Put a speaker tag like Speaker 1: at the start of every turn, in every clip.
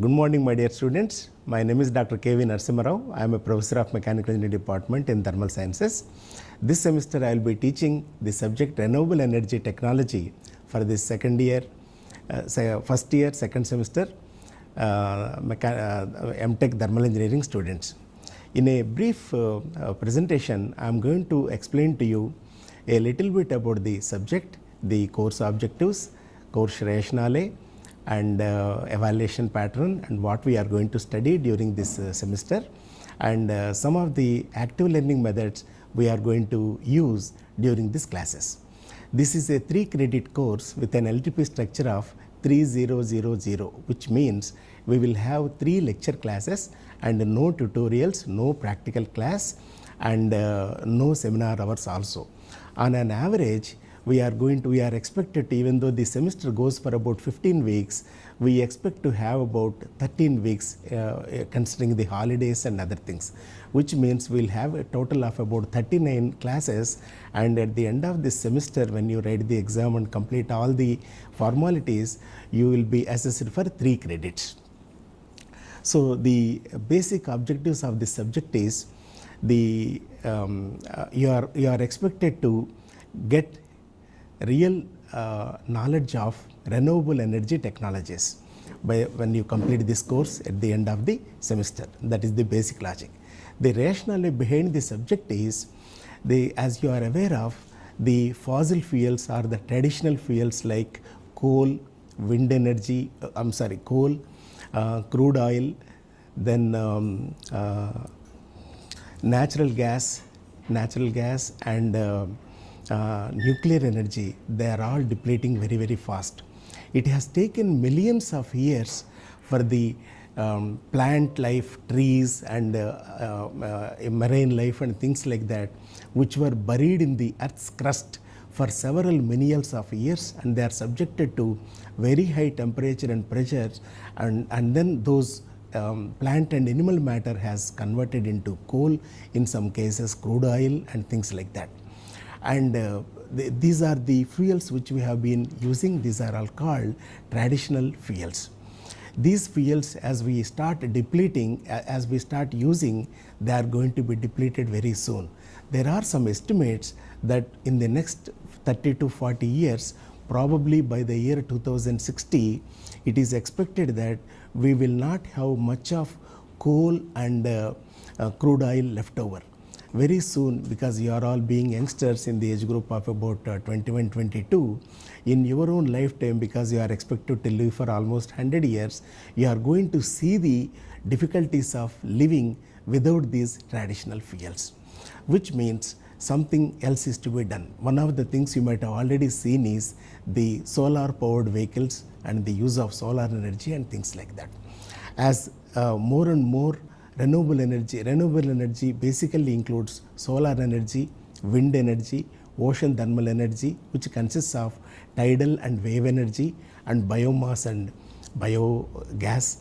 Speaker 1: Good morning, my dear students. My name is Dr. K.V. Narasimha. I am a professor of Mechanical Engineering Department in Thermal Sciences. This semester I will be teaching the subject Renewable Energy Technology for this first year, second semester MTech Thermal Engineering students. In a brief presentation, I am going to explain to you a little bit about the subject, the course objectives, course rationale, and evaluation pattern, and what we are going to study during this semester, and some of the active learning methods we are going to use during these classes. This is a 3-credit course with an LTP structure of 3000, which means we will have 3 lecture classes and no tutorials, no practical class, and no seminar hours also. On an average, we are expected to, even though the semester goes for about 15 weeks, we expect to have about 13 weeks considering the holidays and other things, which means we'll have a total of about 39 classes, and at the end of this semester, when you write the exam and complete all the formalities, you will be assessed for 3 credits. So the basic objectives of this subject is you are expected to get real knowledge of renewable energy technologies when you complete this course at the end of the semester. That is the basic logic. The rationale behind the subject is, as you are aware of, the fossil fuels are the traditional fuels like coal, wind energy, coal, crude oil, then natural gas and nuclear energy. They are all depleting very, very fast. It has taken millions of years for the plant life, trees and marine life and things like that, which were buried in the earth's crust for several millions of years, and they are subjected to very high temperature and pressure, and then those plant and animal matter has converted into coal, in some cases crude oil and things like that. And these are the fuels which we have been using. These are all called traditional fuels. These fuels, as we start depleting, as we start using, they are going to be depleted very soon. There are some estimates that in the next 30 to 40 years, probably by the year 2060, it is expected that we will not have much of coal and crude oil left over. Very soon, because you are all being youngsters in the age group of about 21, 22, in your own lifetime, because you are expected to live for almost 100 years, you are going to see the difficulties of living without these traditional fuels, which means something else is to be done. One of the things you might have already seen is the solar powered vehicles and the use of solar energy and things like that. As more and more renewable energy basically includes solar energy, wind energy, ocean thermal energy, which consists of tidal and wave energy, and biomass and biogas,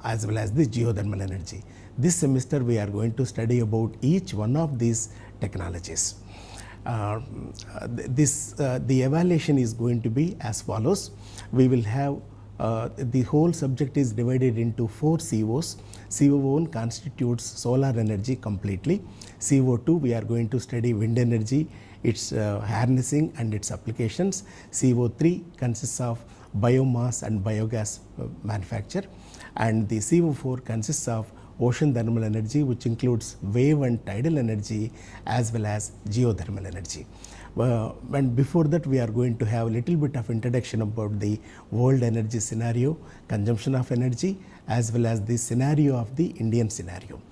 Speaker 1: as well as the geothermal energy. This semester we are going to study about each one of these technologies. The evaluation is going to be as follows. We will have the whole subject is divided into 4 COs. CO1 constitutes solar energy completely. CO2, we are going to study wind energy, its harnessing and its applications. CO3 consists of biomass and biogas manufacture, and the CO4 consists of ocean thermal energy, which includes wave and tidal energy as well as geothermal energy. And before that, we are going to have a little bit of introduction about the world energy scenario, consumption of energy, as well as the scenario of the Indian scenario.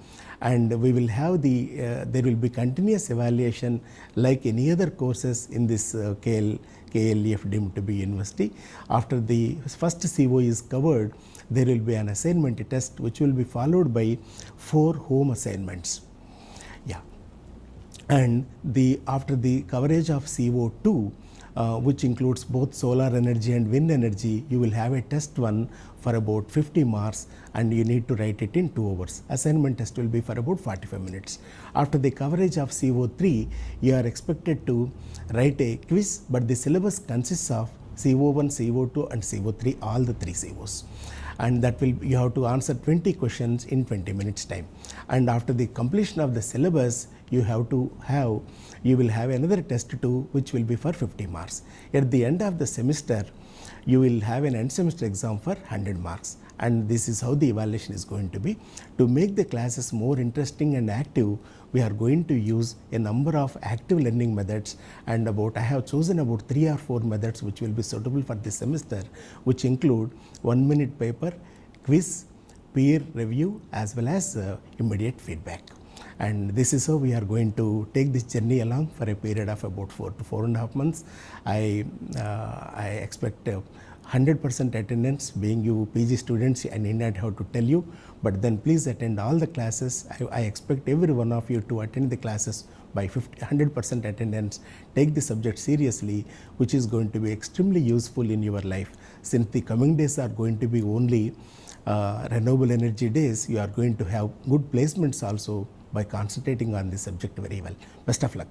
Speaker 1: And we will have there will be continuous evaluation like any other courses in this KLEF deemed to be university. After the first CO is covered, there will be an assignment test which will be followed by 4 home assignments. And after the coverage of CO2, which includes both solar energy and wind energy, you will have a test one for about 50 marks, and you need to write it in 2 hours. Assignment test will be for about 45 minutes. After the coverage of CO3, you are expected to write a quiz, but the syllabus consists of CO1, CO2 and CO3, all the 3 COs. and that will, you have to answer 20 questions in 20 minutes time. And after the completion of the syllabus, you will have another test too, which will be for 50 marks. At the end of the semester, you will have an end semester exam for 100 marks. And this is how the evaluation is going to be. To make the classes more interesting and active, we are going to use a number of active learning methods, and I have chosen about 3 or 4 methods which will be suitable for this semester, which include 1-minute paper, quiz, peer review, as well as immediate feedback. And this is how we are going to take this journey along for a period of about 4 to 4.5 months. I expect 100% attendance. Being you PG students, I need not have to tell you, but then please attend all the classes. I expect every one of you to attend the classes by 100% attendance. Take the subject seriously, which is going to be extremely useful in your life. Since the coming days are going to be only renewable energy days, you are going to have good placements also by concentrating on this subject very well. Best of luck.